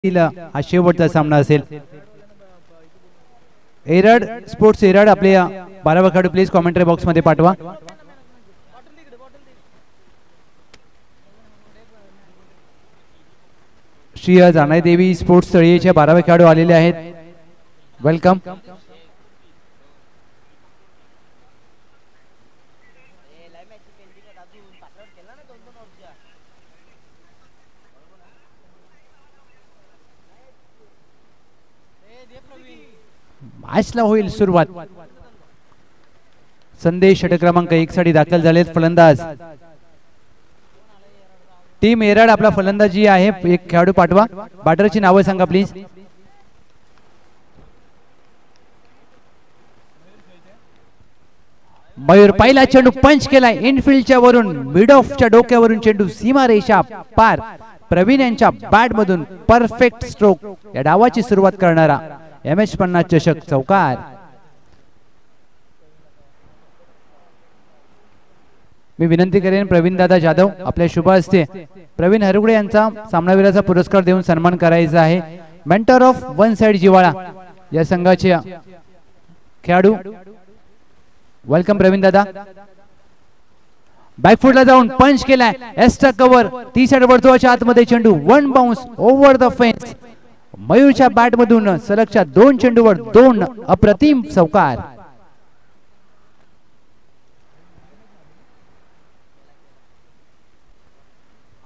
हा शेवटचा सामना असेल। एरड स्पोर्ट्स एरड आपले 12 खेळाडू प्लीज कॉमेंट्री बॉक्स मध्ये पाठवा। श्री जानाई देवी स्पोर्ट्स तळीचे 12 खेळाडू आलेले आहेत, वेलकम। मॅचला होईल सुरुवात। संदेश षटक क्रमांक 1 साठी दाखल झालेत फलंदाज। टीम एरड आपला फलंदाजी आहे, एक खेळाडू पाठवा। बॅटरची नावे सांगा प्लीज। मयूर पहिला चेंडू पंच केलाय इनफिल्डच्या वरून, मिड ऑफच्या डोक्यावरून चेंडू सीमा रेषा पार। प्रवीण यांच्या बॅट मधून परफेक्ट स्ट्रोक, या डावाची सुरुवात करणारा MH50 चषक चौकार। मी विनंती करेन प्रवीण दादा जाधव आपल्या शुभ हस्ते प्रवीण हरगुडे यांचा सामनावीराचा पुरस्कार देऊन सन्मान करायचा आहे। मेंटर ऑफ वन साइड जिवाळा या संघाचे खेळाडू, वेलकम प्रवीण दादा। बॅकफुटला जाऊन पंच केलाय, एक्स्ट्रा कव्हर 30 वर्तुळाच्या आतमध्ये चेंडू one bounce over the fence. मयूरच्या बॅट मधून सलगच्या 2 चेंडूवर 2 अप्रतिम चौकार।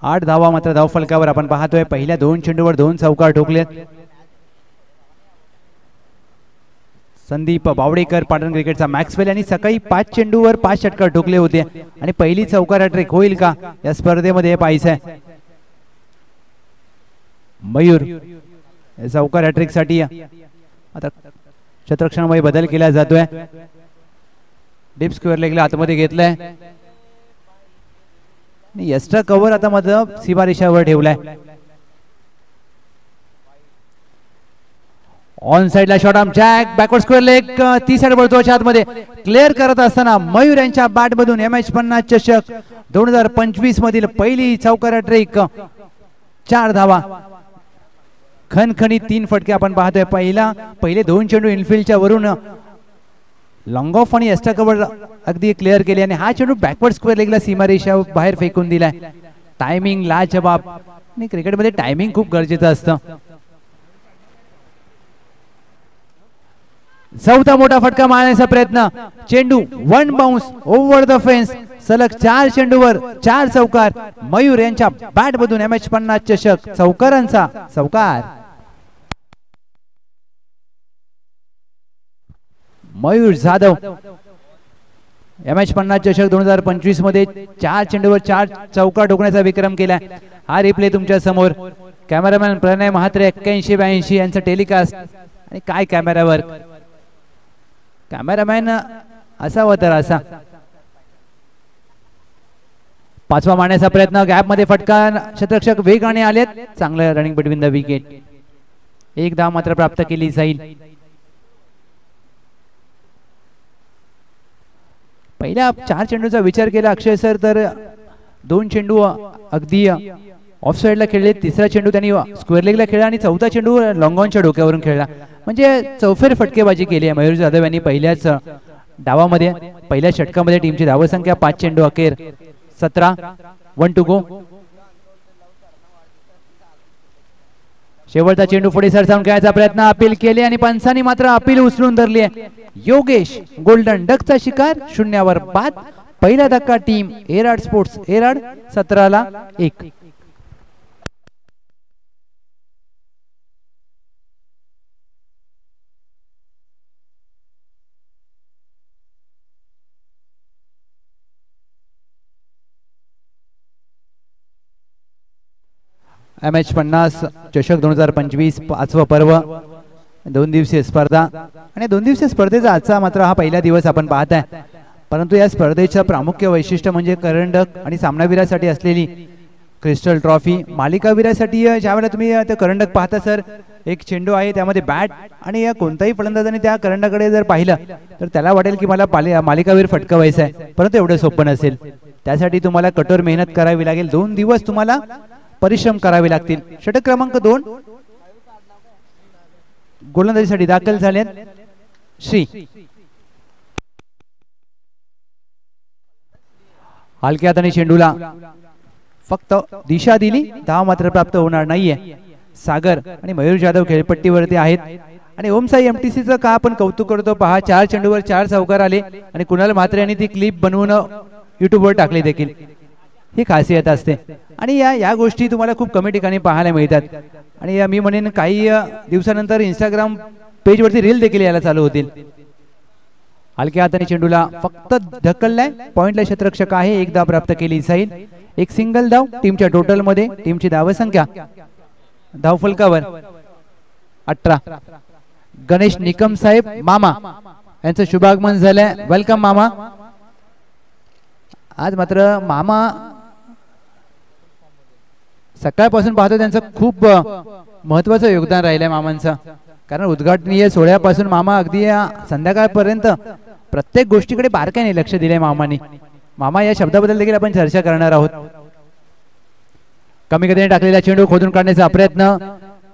आठ धावा मात्र धाव फलकावर आपण पाहतोय। पहिल्या 2 चेंडूवर 2 चौकार ठोकलेत। संदीप बावडेकर पाटण क्रिकेटचा मॅक्सवेल यांनी सकाळी 5 चेंडूवर 5 षटकार ठोकले होते आणि पहिली चौकार हॅट्रिक होईल का या स्पर्धेमध्ये पाहायचंय। मयूर चौकार हॅट्रिक साठी आता क्षेत्ररक्षणामध्ये बदल केला जातोय। डीप स्क्वेअर लेगला आतमध्ये घेतलाय, एक्स्ट्रा कव्हर आता मध्ये सीमा रेषावर ठेवलाय। ऑन साइडला shot arm jack backward square leg 30 वर्तुळाच्या आतमध्ये क्लिअर करत असताना मयूर यांच्या बॅट मधून MH50 चषक 2025 मधील पहिली चौकार हॅट्रिक, 4 धावा खणखणीत 3 फटके आपण पाहतोय। पहिले 2 चेंडू इनफिल्डच्या वरून लॉंग ऑफ आणि एक्स्ट्रा कव्हर अगदी क्लिअर केले आणि हा चेंडू बॅकवर्ड स्क्वेअर लेगला सीमा रेषा बाहेर फेकून दिलाय। टायमिंग लाजवाब आणि क्रिकेटमध्ये टायमिंग खूप गरजेचं असतं। चौथा मोठा फटका मारण्याचा प्रयत्न, चेंडू one bounce over the fence. सलग 4 चेंडूवर 4 चौकार। मयूर यांच्या बॅट मधून MH50 चषक चौकारांचा चौकार। मयूर जाधव MH50 चषक 2025 मध्ये 4 चेंडूवर 4 चौकार ठोकण्याचा विक्रम केलाय। हा रिप्ले तुमच्या समोर। कॅमेरामॅन प्रणय महात्रे 81-82 यांचा टेलिकास्ट आणि काय कॅमेरावर, कॅमेरामॅन असावा तर असा। 5वा मारण्याचा प्रयत्न, गॅप मध्ये फटका, क्षेत्ररक्षक वेगाने आलेत, चांगलं रनिंग बिटवीन द विकेट। एक धाव मात्र प्राप्त केली जाईल। पहिल्या 4 चेंडूचा विचार केला अक्षय सर तर 2 चेंडू अगदी ऑफ साइडला खेळले, 3रा चेंडू त्यांनी स्क्वेअर लेगला खेळला आणि 4था चेंडू लॉंग ऑनच्या डोक्यावरून खेळला, म्हणजे चौफेर फटकेबाजी केली आहे मयूर जाधव यांनी पहिल्याच डावामध्ये। पहिल्या षटकामध्ये टीमची धावसंख्या 5 चेंडू अखेर 17, 1 टू गो। शेवटचा चेंडू पुढे सरसावून खेळायचा प्रयत्न, अपील केले आणि पंचांनी मात्र अपील उचलून धरली आहे। योगेश गोल्डन डकचा शिकार 0 बाद। पहिला धक्का team arid sports arid 17-1। MH50 चषक 2025 5वं पर्व, 2 दिवसीय स्पर्धा आणि 2 दिवसीय स्पर्धेचा आजचा मात्र हा पहिला दिवस आपण पाहत आहे। परंतु या स्पर्धेचं प्रामुख्य वैशिष्ट्य म्हणजे करंडक आणि सामनावीरासाठी असलेली क्रिस्टल ट्रॉफी। मालिकावीरासाठी ज्यावेळेला तुम्ही ते करंडक पाहता सर, एक चेंडू आहे त्यामध्ये बॅट आणि कोणताही फलंदाजाने त्या करंडाकडे जर पाहिलं तर त्याला वाटेल की मला मालिकावीर फटकवायचा आहे, परंतु एवढं सोपं नसेल। त्यासाठी तुम्हाला कठोर मेहनत करावी लागेल, 2 दिवस तुम्हाला परिश्रम करावे लागतील। षटक क्रमांक 2 गोलंदाजीसाठी दाखल झालेत श्री. हलक्या हाताने चेंडूला फक्त दिशा दिली, धाव मात्र प्राप्त होणार नाहीये. सागर आणि मयूर जाधव खेळपट्टीवरती आहेत आणि ओमसाई एमटीसीचं का आपण कौतुक करतो पहा. 4 चेंडूवर 4 चौकार आले आणि कुणाल म्हात्रे यांनी ती क्लिप बनवून युट्यूबवर टाकली देखील. ही खासियत असते आणि या गोष्टी तुम्हाला खूप कमी ठिकाणी पाहायला मिळतात. आणि मी म्हणेन काही दिवसानंतर इंस्टाग्राम पेजवरती रील देखील यायला चालू होतील. हलक्या हाताने चेंडूला फक्त ढकललाय, पॉइंटला क्षेत्ररक्षक आहे, एक धाव प्राप्त केली जाईल. एक सिंगल धाव टीमच्या टोटल मध्ये. टीमची धावसंख्या धाव फलकावर 18. गणेश निकम साहेब मामा यांचं शुभागमन झालंय. वेलकम मामा. आज मात्र मामा सकाळपासून पाहतो त्यांचं खूप महत्वाचं योगदान राहिलंय मामांचं. कारण उद्घाटनीय सोहळ्यापासून मामा अगदी संध्याकाळपर्यंत प्रत्येक गोष्टीकडे बारकाईने लक्ष दिलंय मामांनी. मामा या शब्दाबद्दल देखील आपण चर्चा करणार आहोत. कमी गतीने टाकलेला चेंडू खोदून काढण्याचा प्रयत्न.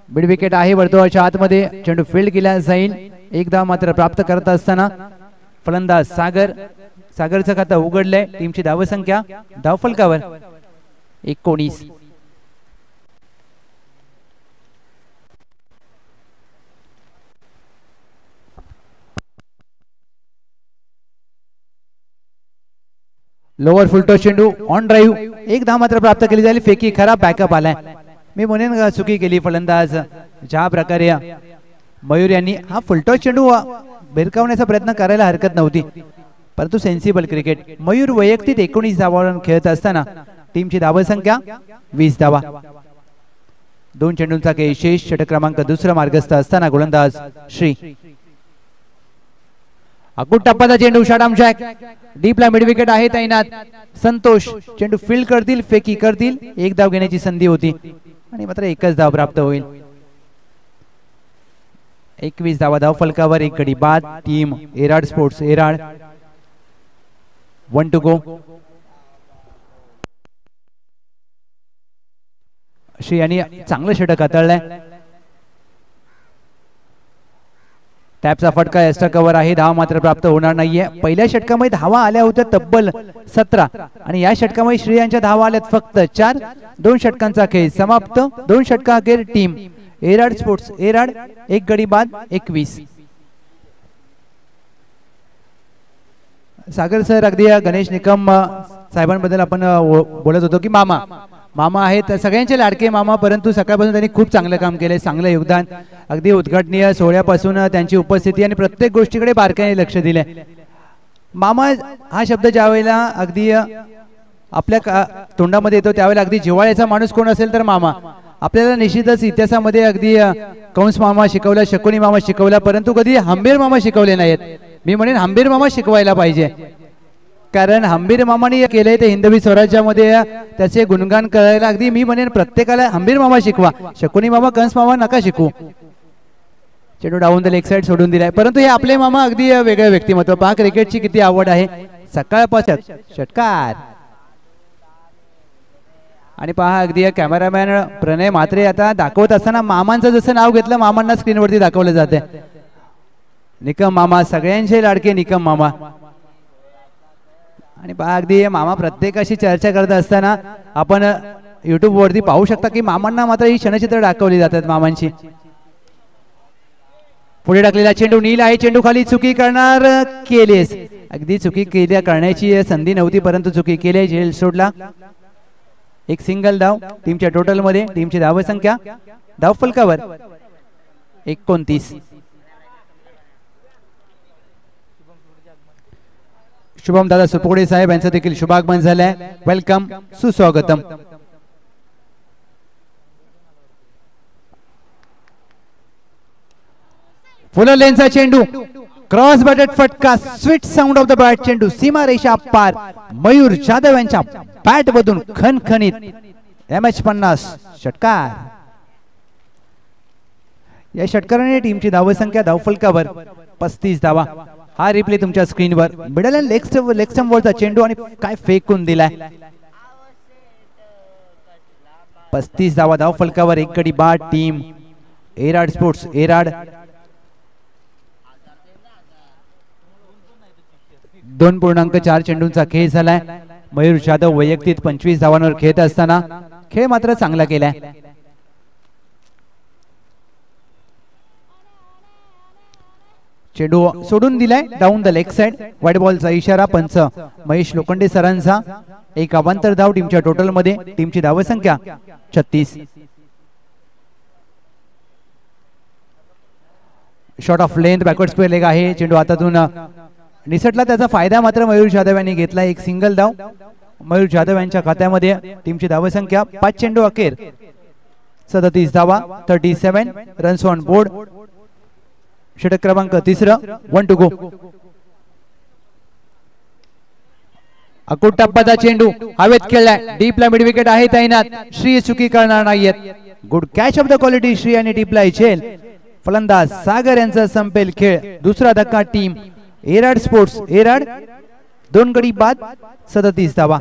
मिड विकेट आहे वर्तुळाच्या आतमध्ये. चेंडू फील्ड केला जाईल. एक धाव मात्र प्राप्त करत असताना फलंदाज सागर. सागरचं खातं उघडलंय. टीमची धावसंख्या धाव फलकावर 19. लोअर फुलटॉस चेंडू ऑन ड्राईव्ह. एक धाव मात्र प्राप्त केली जाईल. फेकी खराब बॅकअप आलाय. मी म्हणेन चुकी केली फलंदाज. ज्या प्रकारे मयूर यांनी हा फुलटॉस चेंडू भिरकावण्याचा प्रयत्न करायला हरकत नव्हती, परंतु सेन्सिबल क्रिकेट. मयूर वैयक्तिक 19 धावांवर खेळत असताना टीमची धावसंख्या 20 धावा. 2 चेंडूंचा खेळ शेष. षटक क्रमांक 2 मार्गस्थ असताना गोलंदाज श्री. अकुट टप्प्याचा चेंडू शॉर्ट जॅक. डीपला मिड विकेट आहे तैनात. संतोष चेंडू फील्ड करतील, फेकी करतील. एक धाव घेण्याची संधी होती आणि मात्र एकच धाव प्राप्त होईल. 21 धावा धाव फलकावर. एक गडी बाद. Team Erad sports Erad. 1 to go. Shri यांनी चांगलं षटक हाताळलंय. टॅपचा फटका एक्स्ट्रा कव्हर आहे. धाव मात्र प्राप्त होणार नाहीये. पहिल्या षटकामध्ये धावा आल्या होत्या तब्बल 17 आणि या षटकामध्ये श्री यांच्या धावा आल्यात फक्त 4. 2 षटकांचा खेळ समाप्त. 2 षटकाखेर टीम एराड स्पोर्ट्स एराड. एक गडी बाद 21. सागर सर, अगदी गणेश निकम साहेबांबद्दल आपण बोलत होतो की मामा आहेत सगळ्यांचे लाडके मामा, परंतु सकाळपासून त्यांनी खूप चांगलं काम केलंय, चांगलं योगदान. अगदी उद्घाटनीय सोहळ्यापासून त्यांची उपस्थिती आणि प्रत्येक गोष्टीकडे बारकाईने लक्ष दिलंय. मामा हा शब्द ज्या वेळेला अगदी आपल्या तोंडामध्ये येतो त्यावेळेला अगदी जिव्हाळ्याचा माणूस कोण असेल तर मामा. आपल्याला निश्चितच इतिहासामध्ये अगदी कंस मामा शिकवला, शकुनी मामा शिकवला, परंतु कधी हंबीर मामा शिकवले नाहीत. मी म्हणेन हंबीर मामा शिकवायला पाहिजे, कारण हंबीर मामाने केलंय ते हिंदवी स्वराज्यामध्ये त्याचे गुणगान करायला अगदी मी म्हणेन प्रत्येकाला हंबीर मामा शिकवा. शकुनी मामा, कंस मामा नका शिकू. चेंडू डाऊन द लेग साइड सोडून दिलाय, परंतु हे आपले मामा अगदी वेगळे व्यक्तिमत्व. पहा क्रिकेटची किती आवड आहे. सकाळपासून षटकार आणि पहा अगदी कॅमेरामॅन प्रणय म्हात्रे आता दाखवत असताना मामांचं जसं नाव घेतलं मामांना स्क्रीनवरती दाखवलं जाते. निकम मामा, सगळ्यांचे लाडके निकम मामा. आणि पहा अगदी मामा प्रत्येकाशी चर्चा करत असताना आपण युट्यूब वरती पाहू शकता की मामांना मात्र ही क्षणचित्र दाखवली जातात मामांची. पुढे टाकलेला चेंडू नील आहे. चेंडू खाली चुकी करणार केलेस. अगदी चुकी केल्या करण्याची संधी नव्हती, परंतु चुकी केली. झेल सोडला. एक सिंगल धाव टीमच्या टोटल मध्ये. टीमची धावसंख्या धाव फलकावर 29. शुभम दादा सुपोडे साहेब यांचं देखील शुभागमन झालंय. वेलकम, सुस्वागतम. फुल लेनचा चेंडू क्रॉस बॅटेड फटका. Sweet sound of the bat. चेंडू सीमा रेषा पार. मयूर जाधव यांच्या बॅट मधून खणखणीत MH50 षटकार. या षटकाराने टीमची धावसंख्या धाव फलकावर 35 धावा. हा रिप्ले तुमच्या स्क्रीनवर. मिडल अँड लेग स्टंप वरचा चेंडू आणि काय फेकून दिलाय. 35 धावा धाव फलकावर. एक गडी बाद. टीम एराड स्पोर्ट्स एराड 2.4 चेंडूंचा खेळ झालाय. मयूर जाधव वैयक्तिक 25 धावांवर खेळत असताना खेळ मात्र चांगला केलाय. चेंडू सोडून दिलाय डाऊन द लेग साइड. वाईट बॉलचा इशारा पंच महेश लोखंडे सरांचा. एक अवांतर धाव टीमच्या टोटल मध्ये. टीमची धावसंख्या 36. Shot of length backward square leg आहे. चेंडू हातातून निसटला. त्याचा फायदा मात्र मयूर जाधव यांनी घेतला. एक सिंगल धाव मयूर जाधव यांच्या खात्यामध्ये. टीमची धावसंख्या 5 चेंडू अखेर 37 धावा. 37 रन्स ऑन बोर्ड. षटक क्रमांक 3. 1 टू गो. अकुट टप्प्याचा चेंडू हवेत खेळलाय. डीपला मिड विकेट आहे तैनात. श्री चुकी करणार नाहीयेत. Good catch of the quality Shri आणि डीपला इचेल. फलंदाज सागर यांचा संपेल खेळ. दुसरा धक्का टीम एराड स्पोर्ट्स एराड. 2 गडी बाद 37 धावा.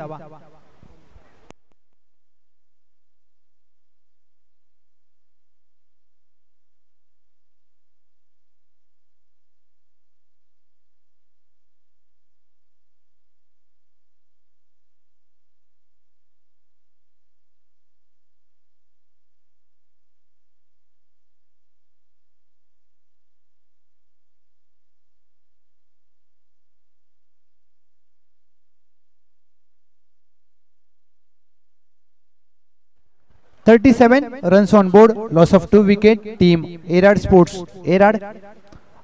$37 runs on board. Loss of 2 wicket. Team Erad sports Erad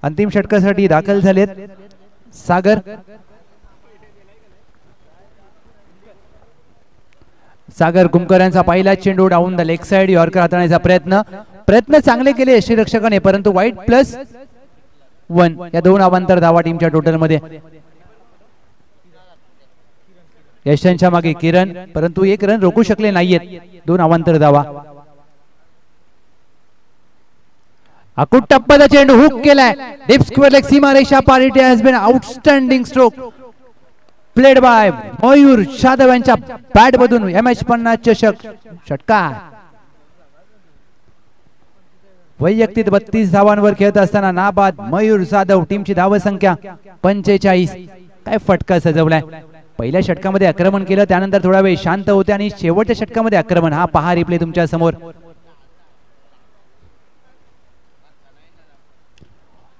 अंतिम षटकासाठी दाखल झालेत. सागर सागर कुमकर यांचा पहिला चेंडू down the leg side. Yorker हाताळण्याचा प्रयत्न चांगले केले यष्टीरक्षकाने परंतु वाईट +1 या 2 अवांतर धावा टीमच्या टोटल मध्ये. यशांच्या मागे किरण परंतु 1 रन रोखू शकले नाहीयेत. 2 अवांतर धावा. अकुट टप्प्याचा चेंडू हुक केलाय. डीप स्क्वेअर लेग सीमा रेषा पार. It has been outstanding stroke played by Mayur Jadhav यांच्या बॅट मधून. MH50 चषक षटकार. वैयक्तिक 32 धावांवर खेळत असताना नाबाद मयूर जाधव. टीमची धावसंख्या 45. काय फटका सजवलाय. पहिल्या षटकामध्ये आक्रमण केलं त्यानंतर थोडा वेळ शांत होते आणि शेवटच्या षटकामध्ये आक्रमण. हा पहा रिप्ले तुमच्या समोर.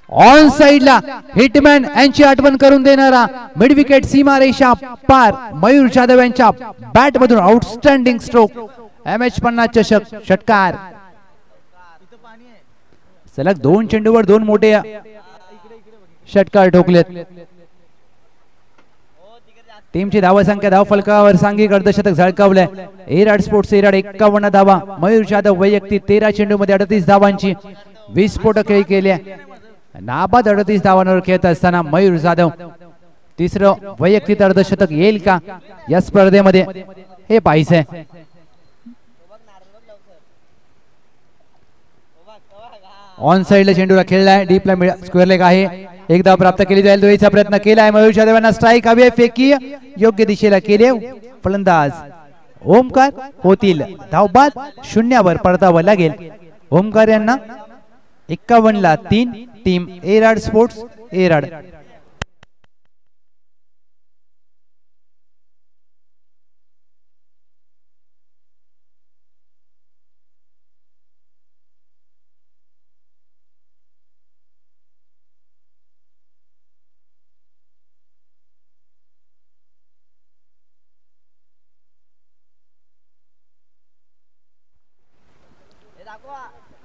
ऑन साइडला हिटमॅन यांची आठवण करून देणारा मिड विकेट सीमा रेषा पार. मयूर जाधव यांच्या बॅट मधून आउटस्टँडिंग स्ट्रोक. MH50 चषक षटकार. सलग 2 चेंडूवर 2 मोठे षटकार ठोकलेत. टीमची धावसंख्या धाव फलकावर सांघिक अर्धशतक झळकावलंय. एराड स्पोर्ट्स एराड 51 धावा. मयूर जाधव वैयक्तिक 13 चेंडू मध्ये 38 धावांची 20 स्फोटक केल्या. नाबाद 38 धावांवर खेळत असताना मयूर जाधव 3रं वैयक्तिक अर्धशतक येईल का या स्पर्धेमध्ये हे पाहायचंय. ऑन साइडला चेंडूला खेळलाय. डीपला स्क्वेअर लेग आहे. एकदा प्राप्त केली जाईल. दोन्हीचा प्रयत्न केलाय. मयूर जाधव यांना स्ट्राईक हवी आहे. फेकी योग्य दिशेला केले. फलंदाज ओमकार होतील धावबाद. 0वर परतावं लागेल. ओमकार यांना 51ला 3. Team Erad sports एराड.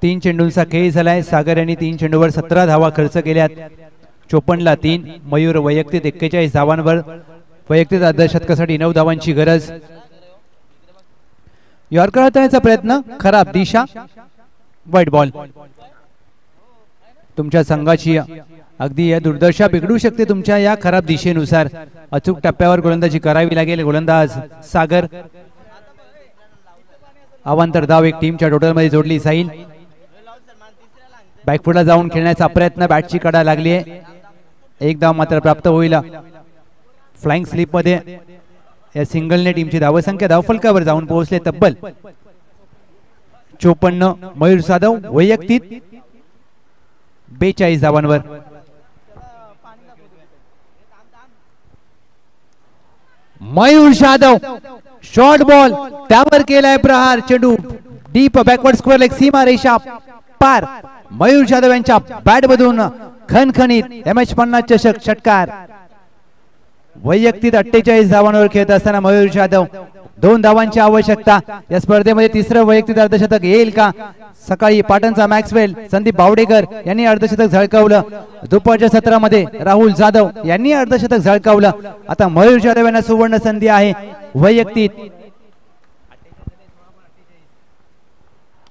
तीन चेंडूंचा खेळ झालाय. सागर यांनी 3 चेंडूवर 17 धावा खर्च केल्यात. 54ला 3. मयूर वैयक्तिक 41 धावांवर. वैयक्तिक अर्धशतकासाठी 9 धावांची गरज. यॉर्कर हाताळण्याचा प्रयत्न. खराब दिशा. वाईट बॉल. तुमच्या संघाची अगदी या दुर्दशा बिघडू शकते तुमच्या या खराब दिशेनुसार. अचूक टप्प्यावर गोलंदाजी करावी लागेल. गोलंदाज सागर. अवांतर धाव एक टीमच्या टोटल मध्ये जोडली जाईल. बॅकफुटला जाऊन खेळण्याचा प्रयत्न. बॅटची कडा लागली आहे. एक धाव मात्र प्राप्त होईल. फ्लाइंग स्लिप मध्ये या सिंगलने टीमची धावसंख्या धावफलकावर जाऊन पोहोचले तब्बल 54. मयूर जाधव वैयक्तिक 42 धावांवर. मयूर जाधव शॉर्ट बॉल त्यावर केलाय प्रहार. चेंडू डीप बॅकवर्ड स्क्वेअर लेग सीमा रेषा पार. मयूर जाधव यांच्या बॅट मधून खणखणीत MH50 चषक षटकार. वैयक्तिक 48 धावांवर खेळत असताना मयूर जाधव 2 धावांची आवश्यकता. या स्पर्धेमध्ये तिसरं वैयक्तिक अर्धशतक येईल का? सकाळी पाटणचा मॅक्सवेल संदीप बावडेकर यांनी अर्धशतक झळकावलं. दुपारच्या सत्रामध्ये राहुल जाधव यांनी अर्धशतक झळकावलं. आता मयूर जाधव यांना सुवर्ण संधी आहे. वैयक्तिक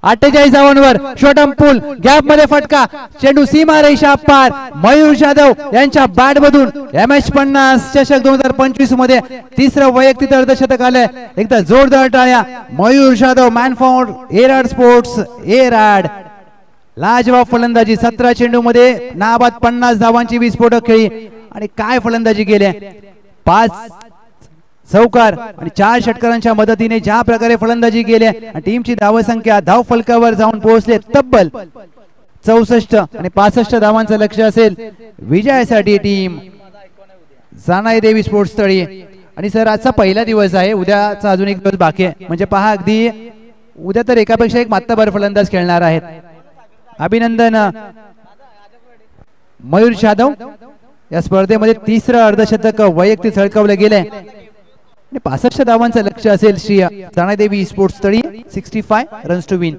48 धावांवर शॉर्टम पूल गॅप मध्ये फटका. चेंडू सीमा रेषा पार. मयूर जाधव यांच्या बॅट मधून MH50 चषक 2025 मध्ये तिसरं वैयक्तिक अर्धशतक आलंय. एकदा जोरदार टाळ्या. Mayur Jadhav man for Erad sports Erad. लाजवाब फलंदाजी. 17 चेंडू मध्ये नाबाद 50 धावांची विस्फोटक खेळी आणि काय फलंदाजी केली. 5 चौकार आणि 4 षटकारांच्या मदतीने ज्या प्रकारे फलंदाजी केली आणि टीमची धावसंख्या धाव फलकावर जाऊन पोहोचले तब्बल 64 आणि 65 धावांचं लक्ष्य असेल विजयासाठी टीम जानाई देवी स्पोर्ट्स तळी. आणि सर आजचा पहिला दिवस आहे. उद्याचा अजून एक दिवस बाकी आहे. म्हणजे पहा अगदी उद्या तर एकापेक्षा एक मात्ताभर फलंदाज खेळणार आहेत. अभिनंदन मयूर जाधव. या स्पर्धेमध्ये तिसरं अर्धशतक वैयक्तिक झळकावलं गेलंय. 65 धावांचं लक्ष्य असेल Shri Janai Devi sports Tali. 65 runs to win.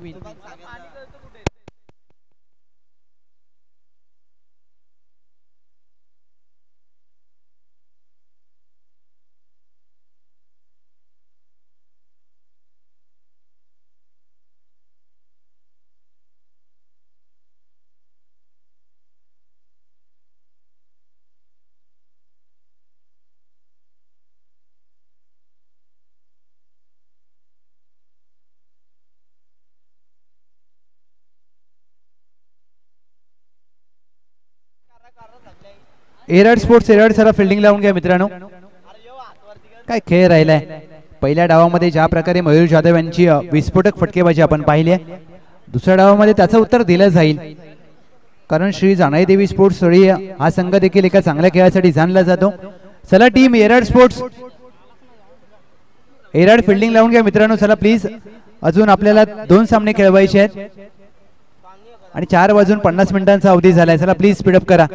Erad sports Erad sir fielding लावून घ्या मित्रांनो. काय खेळ राहिलाय. पहिल्या डावामध्ये ज्या प्रकारे मयूर जाधव यांची विस्फोटक फटकेबाजी आपण पाहिली आहे. दुसऱ्या डावामध्ये त्याचं उत्तर दिलं जाईल कारण श्री जानाई देवी स्पोर्ट्स तळी हा संघ देखील एका चांगल्या खेळासाठी जाणला जातो. चला टीम एराड स्पोर्ट्स एराड फिल्डिंग लावून घ्या मित्रांनो. चला प्लीज. अजून आपल्याला 2 सामने खेळवायचे आहेत आणि 4 वाजून 50 मिनिटांचा अवधी झालाय. चला प्लीज स्पीडअप करा.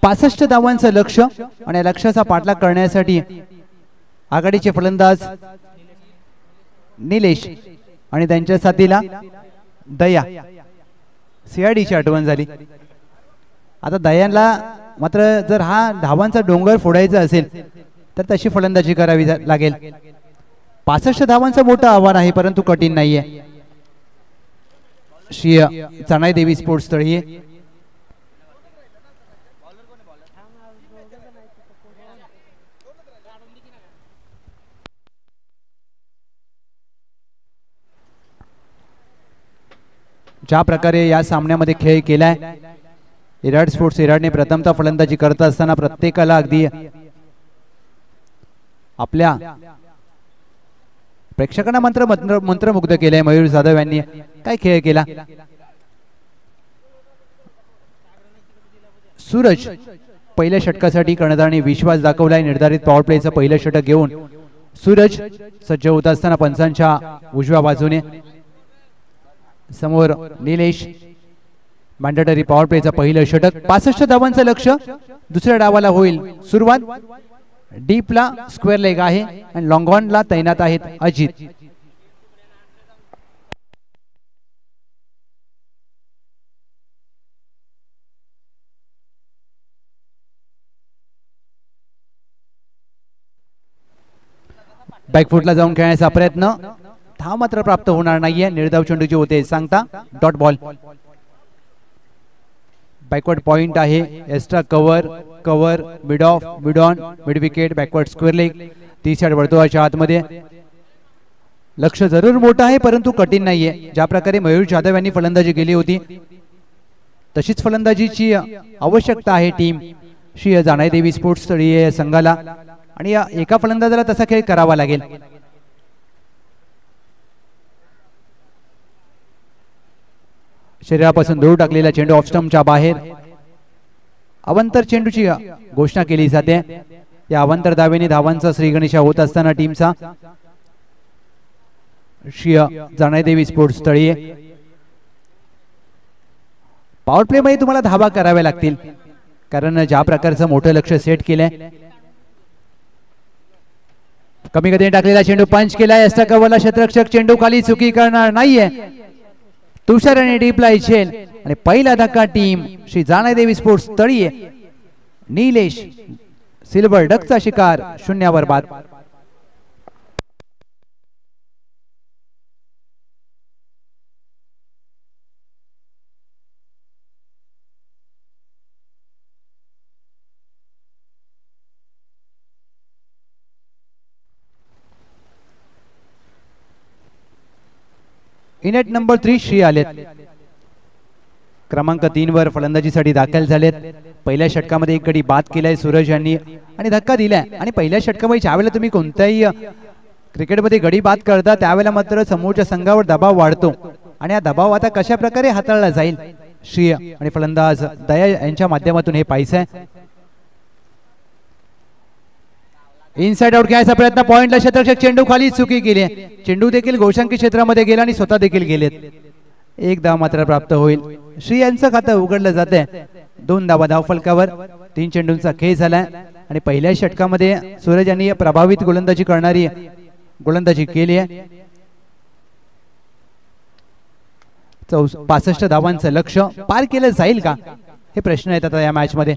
पासष्ट धावांचं लक्ष्य आणि लक्ष्याचा पाठलाग करण्यासाठी आघाडीचे फलंदाज निलेश आणि त्यांच्या साथीला दया. सीआयडीची आठवण झाली. आता दयाला मात्र जर हा धावांचा डोंगर फोडायचा असेल तर तशी फलंदाजी करावी लागेल. 65 धावांचं मोठं आव्हान आहे परंतु कठीण नाहीये. श्री जानाई देवी स्पोर्ट्स तळी ज्या प्रकारे या सामन्यामध्ये खेळ केलाय एराड स्पोर्ट्स एराडने प्रथमतः फलंदाजी करत असताना प्रत्येकाला अगदी आपल्या प्रेक्षकांना मंत्रमुग्ध केलंय. मयूर जाधव यांनी काय खेळ केला. सूरज पहिल्या षटकासाठी कर्णधाराने विश्वास दाखवलाय. निर्धारित पॉवर प्लेचं पहिलं षटक घेऊन सूरज सज्ज होत असताना पंचांच्या उजव्या बाजूने समोर निलेश. मॅन्डेटरी पॉवर प्लेचं पहिलं षटक. 65 धावांचं लक्ष्य. दुसऱ्या डावाला होईल सुरुवात. डीपला स्क्वेअर लेग आहे आणि लॉंग ऑनला तैनात आहेत अजित. बॅकफुटला जाऊन खेळण्याचा प्रयत्न, धाव मात्र प्राप्त होणार नाहीये. निर्धाव चेंडूचे होते सांगता डॉट बॉल. बॅकवर्ड पॉइंट आहे. Extra cover cover mid of mid on mid wicket backward square leg 30 yard वर्तुळाच्या आतमध्ये. लक्ष जरूर मोठं आहे परंतु कठीण नाहीये. ज्या प्रकारे मयूर जाधव यांनी फलंदाजी केली होती तशीच फलंदाजीची आवश्यकता आहे टीम श्री जानाई देवी स्पोर्ट्स तळीय संघाला आणि या एका फलंदाजाला तसा खेळ करावा लागेल. शरीरापासून दूर टाकलेला चेंडू ऑफ स्टंपच्या बाहेर. अवंतर चेंडूची घोषणा केली जाते. या अवंतर धावेने धावांचा श्रीगणेशा होत असताना टीमचा Shri Janai Devi sports तळीय. Power play मध्ये तुम्हाला धावा कराव्या लागतील कारण ज्या प्रकारचं मोठं लक्ष सेट केलंय. कमी गतीने टाकलेला चेंडू पंच केलाय. एक्स्ट्रा कव्हरला क्षेत्ररक्षक चेंडू खाली चुकी करणार नाहीये. तुषार आणि डीपला इच्छेल आणि पहिला धक्का team Shri Janai Devi sports तळीय. Nilesh silver डकचा शिकार 0 बाद. इनेट नंबर 3 श्री आलेत. क्रमांक 3 वर फलंदाजीसाठी दाखल झालेत. पहिल्या षटकामध्ये एक गडी बाद केलाय सूरज यांनी आणि धक्का दिलाय. आणि पहिल्या षटकामध्ये ज्यावेळेला तुम्ही कोणत्याही क्रिकेटमध्ये गडी बाद करता त्यावेळेला मात्र समोरच्या संघावर दबाव वाढतो आणि हा दबाव आता कशा प्रकारे हाताळला जाईल श्री आणि फलंदाज दया यांच्या माध्यमातून हे पाहायचंय. इनसाइड आउट घ्यायचा प्रयत्न. पॉइंटला क्षेत्ररक्षक चेंडू खाली चुकी केली. चेंडू देखील गोशांकी क्षेत्रामध्ये गेला आणि स्वतः देखील गेलेत. एक धाव मात्र प्राप्त होईल. श्री यांचं खातं उघडलं जाते. 2 धावा धावफलकावर. 3 चेंडूंचा खेळ झालाय आणि पहिल्या षटकामध्ये सूरज यांनी प्रभावित गोलंदाजी करणारी गोलंदाजी केली आहे. 65 धावांचं लक्ष पार केलं जाईल का हे प्रश्न येतात या मॅच मध्ये.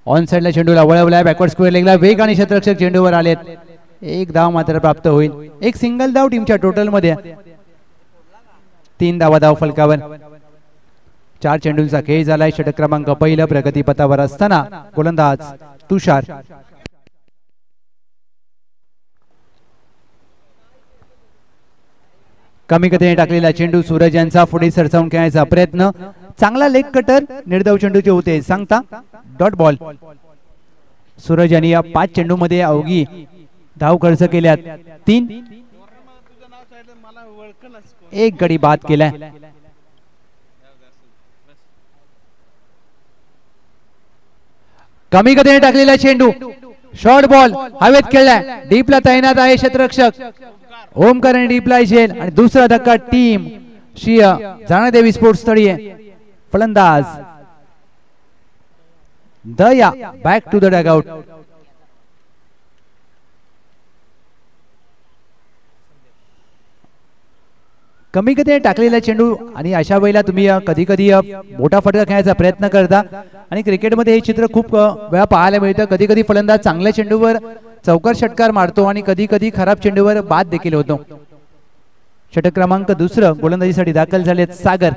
ऑन साइडला चेंडूला वळवलाय. बॅकवर्ड स्क्वेअर लेगला वेग आणि क्षेत्ररक्षक चेंडूवर आलेत. एक धाव मात्र प्राप्त होईल. एक सिंगल धाव टीमच्या टोटल मध्ये. 3 धावा धाव फलकावर. 4 चेंडूंचा खेळ झालाय. षटक क्रमांक पहिला प्रगतीपथावर असताना गोलंदाज तुषार. कमी गतीने टाकलेला चेंडू सूरज यांचा पुढे सरसावून खेळण्याचा प्रयत्न. चांगला लेग कटर. निर्धाव चेंडूचे होते सांगता डॉट बॉल. सूरज यांनी या 5 चेंडू मध्ये अवघी धाव खर्च केल्यात 3. एक गडी बाद केलाय. कमी गतीने टाकलेला चेंडू शॉर्ट बॉल हवेत खेळलाय. डीपला तैनात आहे क्षेत्ररक्षक ओमकार आणि डीपला इशेल आणि दुसरा धक्का टीम श्री जानाई देवी स्पोर्ट्स तळीय. फलंदाज दया बॅक टू द डगआउट. कमी गतीने टाकलेला चेंडू आणि अशा वेळेला तुम्ही कधी कधी मोठा फटका खेळायचा प्रयत्न करता आणि क्रिकेटमध्ये हे चित्र खूप वेळा पाहायला मिळतं. कधी कधी फलंदाज चांगल्या चेंडूवर चौकार षटकार मारतो आणि कधी कधी खराब चेंडूवर बाद देखील होतो. षटक क्रमांक 2 गोलंदाजीसाठी दाखल झालेत सागर.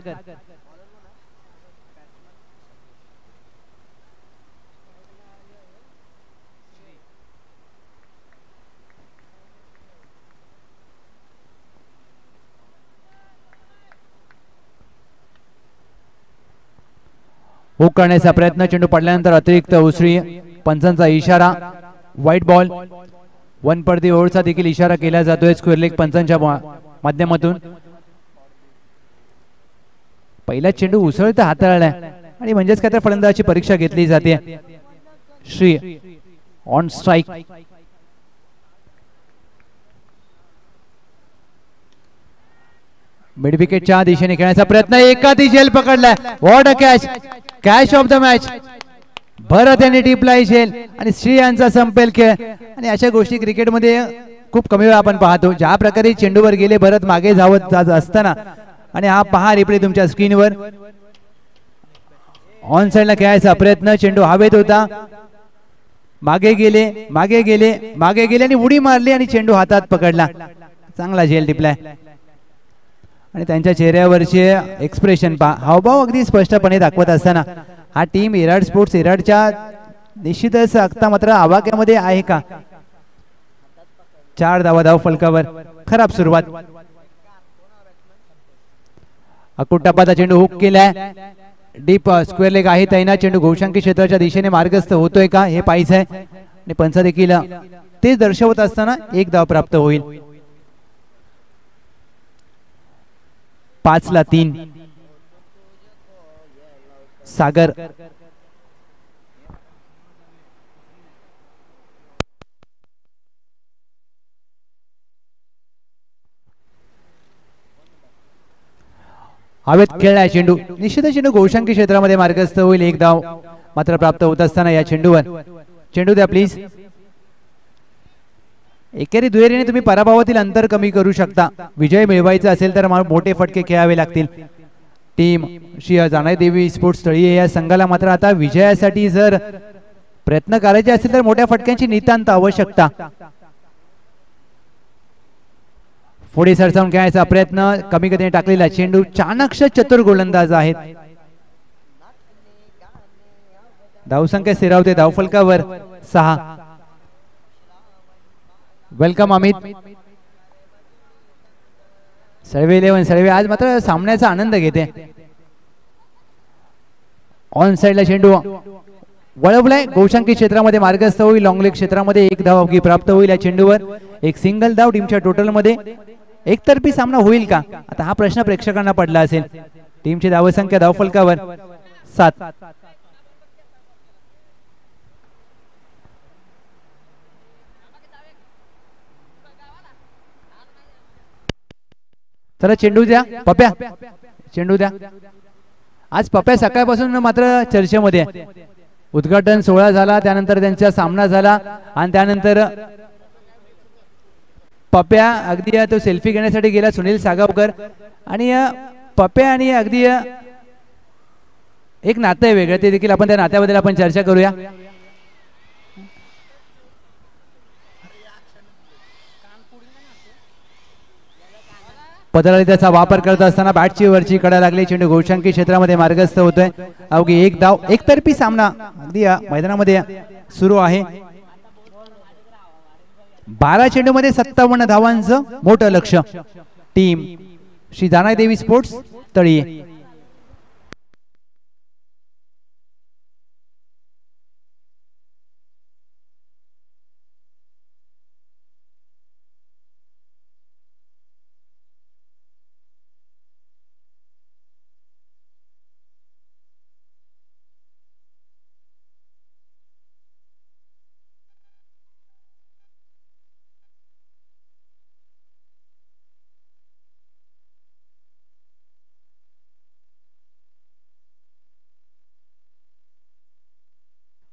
हुक करण्याचा प्रयत्न. चेंडू पडल्यानंतर अतिरिक्त उसळी. पंचांचा इशारा व्हाईट बॉल. 1 पडदी ओव्हरचा देखील इशारा केला जातोय स्क्वेअर लेग पंचांच्या माध्यमातून. पहिला चेंडू उसळता हाताळलाय आणि म्हणजेच काय तर फलंदाजाची परीक्षा घेतली जाते. Shri on strike. मिड विकेटच्या दिशेने खेळण्याचा प्रयत्न. एका दिशेला पकडलाय. What a catch. Catch of the match. Bharat यांनी टिपला इशेल आणि श्री यांचा संपेल खेळ. आणि अशा गोष्टी क्रिकेटमध्ये खूप कमी वेळा आपण पाहतो. ज्या प्रकारे चेंडूवर गेले भरत मागे धावत असताना आणि हा पहा रिप्ले तुमच्या स्क्रीनवर. ऑन साइडला खेळायचा प्रयत्न. चेंडू हवेत होता मागे गेले आणि उडी मारली आणि चेंडू हातात पकडला. चांगला झेल टिपलाय आणि त्यांच्या चेहऱ्यावरचे एक्सप्रेशन हावभाव अगदी स्पष्टपणे दाखवत असताना हा टीम एराड स्पोर्ट्स एराडच्या निश्चितच आता मात्र आवाक्यामध्ये आहे का. 4 धाव फलकावर. खराब सुरुवात. अकुटप्पाचा चेंडू हुक केलाय. डीप स्क्वेअर लेग आहे तैना. चेंडू गोशांकी क्षेत्राच्या दिशेने मार्गस्थ होतोय का हे पाहायचंय आणि पंच देखील तेच दर्शवत असताना 1 धाव प्राप्त होईल. 5-3 सागर. हवेत खेळलाय चेंडू. निश्चित चेंडू गोशांकी क्षेत्रामध्ये मार्गस्थ होईल. 1 धाव मात्र प्राप्त होत असताना या चेंडूवर. चेंडू द्या प्लीज. एकेरी दुहेरीने तुम्ही पराभवातील अंतर कमी करू शकता. विजय मिळवायचा असेल तर मोठे फटके खेळावे लागतील. टीम श्री जानाई स्पोर्ट्स तळीये या संघाला मात्र आता विजयासाठी जर प्रयत्न करायचे असेल तर मोठ्या फटक्यांची नितांत आवश्यकता. पुढे सरसावून खेळायचा प्रयत्न. कमी गतीने टाकलेला चेंडू. चाणक्य चतुर गोलंदाज आहेत. धावसंख्या स्थिरावते धावफलकावर 6. वेलकम अमित. सळवे 11 सळवे आज मात्र सामन्याचा आनंद घेते. ऑन साइडला चेंडू वळवलाय. गोशांकी क्षेत्रामध्ये मार्गस्थ होईल. लॉंग लेग क्षेत्रामध्ये 1 धाव अवघी प्राप्त होईल या चेंडूवर. एक सिंगल धाव टीमच्या टोटल मध्ये. एकतर्फी सामना होईल का आता हा प्रश्न प्रेक्षकांना पडला असेल. टीमची धावसंख्या धावफलकावर 7. चला चेंडू द्या पप्या. चेंडू द्या. आज पप्या सकाळपासून मात्र चर्चेमध्ये. उद्घाटन सोहळा झाला, त्यानंतर त्यांचा सामना झाला आणि त्यानंतर पप्या अगदी तो सेल्फी घेण्यासाठी गेला सुनील सागावकर. आणि पप्या आणि अगदी एक नातं आहे वेगळं, ते देखील आपण त्या नात्याबद्दल आपण चर्चा करूया. पदराळी त्याचा वापर करत असताना बॅटची वरची कडा लागली. चेंडू गोशांकी क्षेत्रामध्ये मार्गस्थ होतोय. अवघी 1 धाव. एकतर्फी सामना अगदी मैदानामध्ये सुरू आहे. 12 चेंडूमध्ये 57 धावांचं मोठं लक्ष. Team Shri Janai sports Taliye.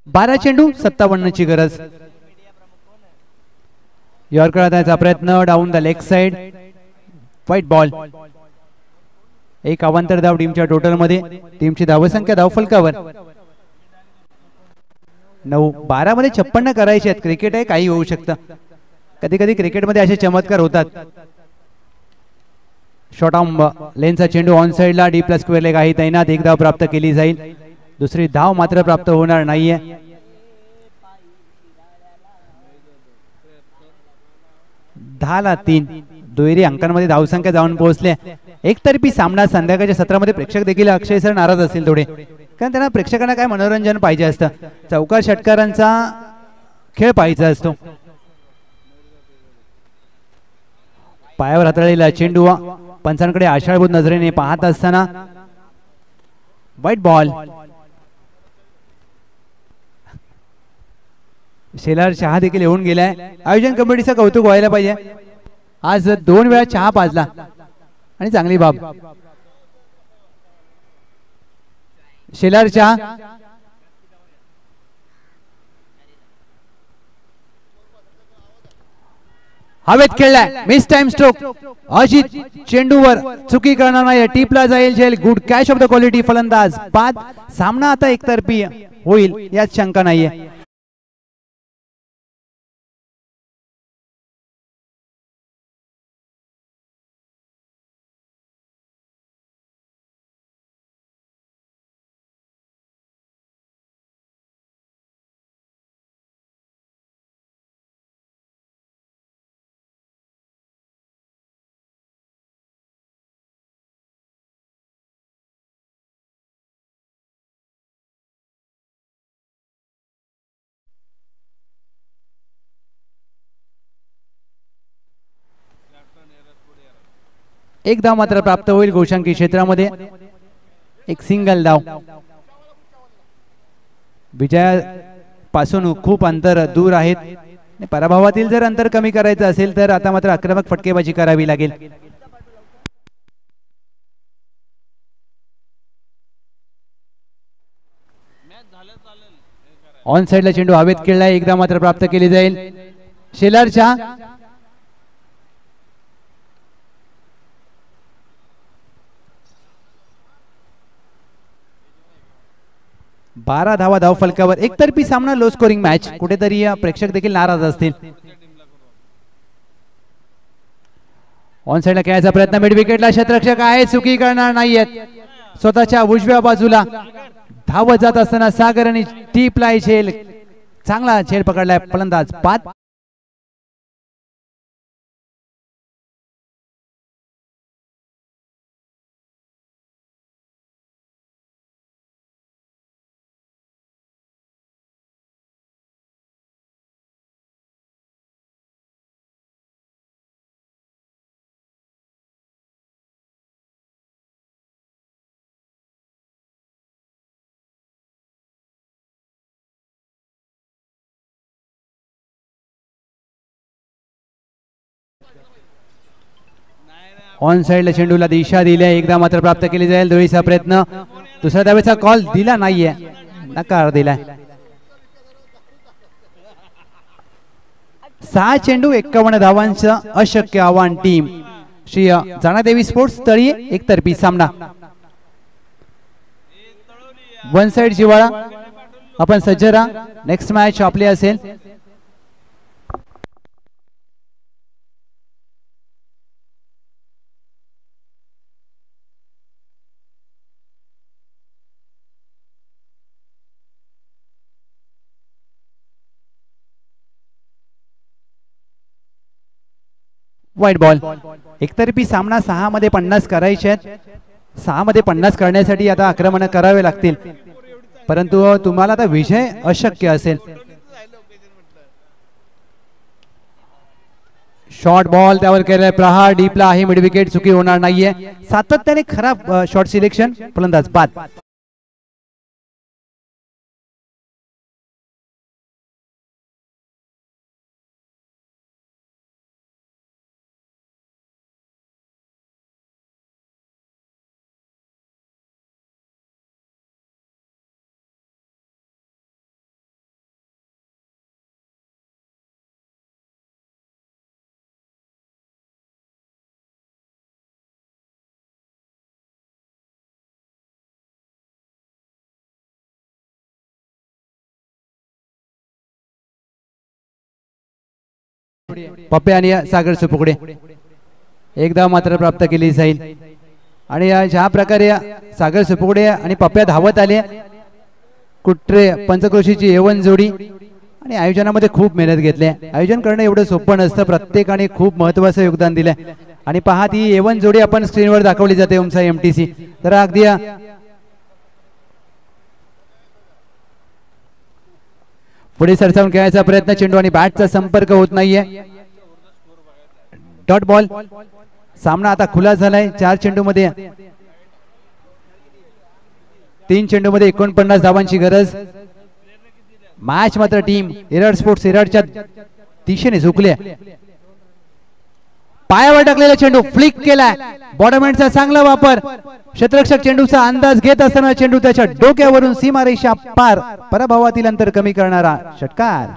बारा चेंडू 57 ची गरज. यॉर्कर आणायचा प्रयत्न. Down the leg side. White ball. एक अवांतर धाव टीमच्या टोटल मध्ये. टीमची धावसंख्या धावफलकावर 9. 12 मध्ये 56 करायचे आहेत. क्रिकेट आहे, काही होऊ शकतं. कधी कधी क्रिकेटमध्ये असे चमत्कार होतात. शॉर्ट आर्म लेनचा चेंडू ऑन साइडला. डी प्लस स्क्वेअर लेग आहे तैनात. 1 धाव प्राप्त केली जाईल. दुसरी धाव मात्र प्राप्त होणार नाहीये. 10-3 दुहेरी अंकांमध्ये धावसंख्या जाऊन पोहोचले. एकतर्फी सामना. संध्याकाळच्या सत्रामध्ये प्रेक्षक देखील अक्षय सर नाराज असतील थोडे, कारण त्यांना प्रेक्षकांना काय मनोरंजन पाहिजे असतं. चौकार षटकारांचा खेळ पाहिजे असतो. पायावर हाताळलेला चेंडू पंचांकडे आशाळभूत नजरेने पाहत असताना व्हाईट बॉल. शेलार चहा देखील येऊन गेलाय. आयोजन कमिटीचं कौतुक व्हायला पाहिजे. आज 2 वेळा चहा पाजला आणि चांगली बाब. शेलार चहा. हवेत खेळलाय. Miss time stroke. अजित चेंडूवर चुकी करणार नाही. टीपला जाईल झेल. Good catch of the quality फलंदाज. बाद. सामना आता एकतर्फी होईल यात शंका नाहीये. एक धाव मात्र प्राप्त होईल गोशांकी क्षेत्रामध्ये, एक सिंगल धाव. विजयापासून खूप अंतर दूर आहेत. पराभवातील जर अंतर कमी करायचं असेल तर आता मात्र आक्रमक फटकेबाजी करावी लागेल. ऑन साइडला चेंडू हवेत खेळला, एकदा मात्र प्राप्त केली जाईल शेलारच्या. बारा धावा धाव फलकावर. एकतर्फी सामना, लो स्कोरिंग मॅच. कुठेतरी प्रेक्षक देखील नाराज असतील. ऑन साइडला खेळायचा प्रयत्न, मिड विकेटला क्षेत्ररक्षक आहे, चुकी करणार नाहीयेत. स्वतःच्या उजव्या बाजूला धावत जात असताना सागर आणि टीपलाय झेल, चांगला झेल पकडलाय फलंदाज पात. ऑन साइडला चेंडूला दिशा दिल्या, एकदा मात्र प्राप्त केली जाईल. धुळीचा प्रयत्न, दुसऱ्या धावेचा कॉल दिला नाहीये, नकार दिलाय. 6 चेंडू 51 धावांचं अशक्य आव्हान टीम श्री जानादेवी स्पोर्ट्स तळी. एकतर्फी सामना, वन साइड जिवाळा. आपण सज्ज राहा, नेक्स्ट मॅच आपली असेल. White ball. एकतर्फी सामना, 6 मध्ये 50 करायचे आहेत. 6 मध्ये 50 करण्यासाठी आता आक्रमण करावे लागतील, परंतु तुम्हाला आता विजय अशक्य असेल. शॉर्ट बॉल त्यावर केलाय प्रहार, डीपला आहे, मिड विकेट, चुकी होणार नाहीये. सातत्याने खराब शॉट सिलेक्शन, फलंदाज बाद. पप्पे आणि सागर सुपुकडे, एकदा मात्र प्राप्त केली जाईल. आणि ज्या प्रकारे सागर सुपुकडे आणि पप्प्या धावत आले, कुट्रे पंचक्रोशीची एवन जोडी, आणि आयोजनामध्ये खूप मेहनत घेतली. आयोजन करणं एवढं सोपं नसतं, प्रत्येकाने खूप महत्वाचं योगदान दिलंय. आणि पहा, ती एवन जोडी आपण स्क्रीनवर दाखवली जाते ओमसा एमटीसी. तर अगदी पुढे सरसावून खेळायचा प्रयत्न, चेंडू आणि बॅटचा संपर्क होत नाहीये. Dot ball. सामना आता खुला झालाय. 4 चेंडू मध्ये 3 चेंडू मध्ये 49 धावांची गरज. मॅच मात्र टीम एरड स्पोर्ट्स एरडच्या दिशेने झुकले. पायावर टाकलेला चेंडू फ्लिक केलाय, बॉटम एंडचा चांगला वापर. क्षेत्ररक्षक चेंडूचा अंदाज घेत असताना चेंडू त्याच्या डोक्यावरून सीमारेषा पार, पराभवातील अंतर कमी करणारा षटकार.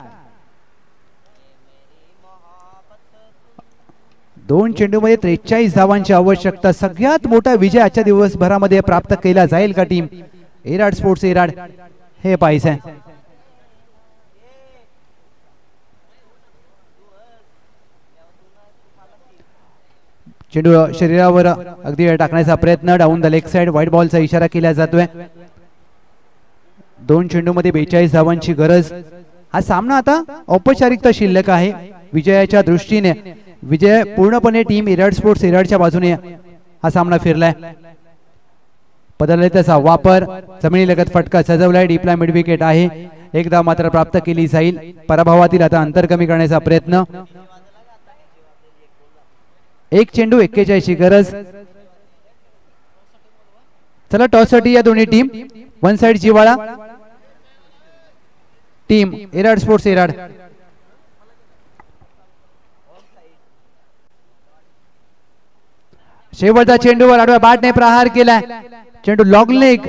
2 चेंडू मध्ये 43 धावांची आवश्यकता. सगळ्यात मोठा विजय आजच्या दिवसभरामध्ये प्राप्त केला जाईल का टीम एरड स्पोर्ट्स एरड, हे पाहायचंय. चेंडू शरीरावर अगदी टाकण्याचा प्रयत्न, down the leg side, white बॉलचा इशारा केला जातोय. 2 चेंडू मध्ये 42 धावांची गरज. हा सामना आता औपचारिकता शिल्लक आहे. विजयाच्या दृष्टीने विजय पूर्णपणे टीम एरड स्पोर्ट्स एरडच्या बाजूने हा सामना फिरलाय. बदललाय त्याचा वापर, जमिनीलगत फटका सजवलाय, डीपला मिड विकेट आहे, एकदा मात्र प्राप्त केली जाईल. पराभवातील आता अंतर कमी करण्याचा प्रयत्न. एक चेंडू 41 गरज. चला टॉस साठी या दोन्ही टीम. वन साइड जिवाळा टीम एराड स्पोर्ट्स एराड. शेवटचा चेंडूवर आडव्या बॅटने प्रहार केलाय. चेंडू लॉंग लेग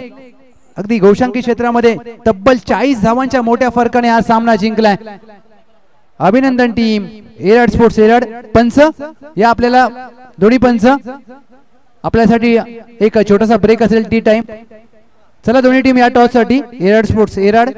अगदी गोशांकी क्षेत्रामध्ये तब्बल 40 धावांच्या मोठ्या फरकाने हा सामना जिंकलाय. अभिनंदन टीम एराड स्पोर्ट्स एराड. पंच या आपल्याला दोन्ही पंच आपल्यासाठी एक छोटासा ब्रेक असेल टी टाइम. चला दोन्ही टीम या टॉस साठी एराड स्पोर्ट्स एराड.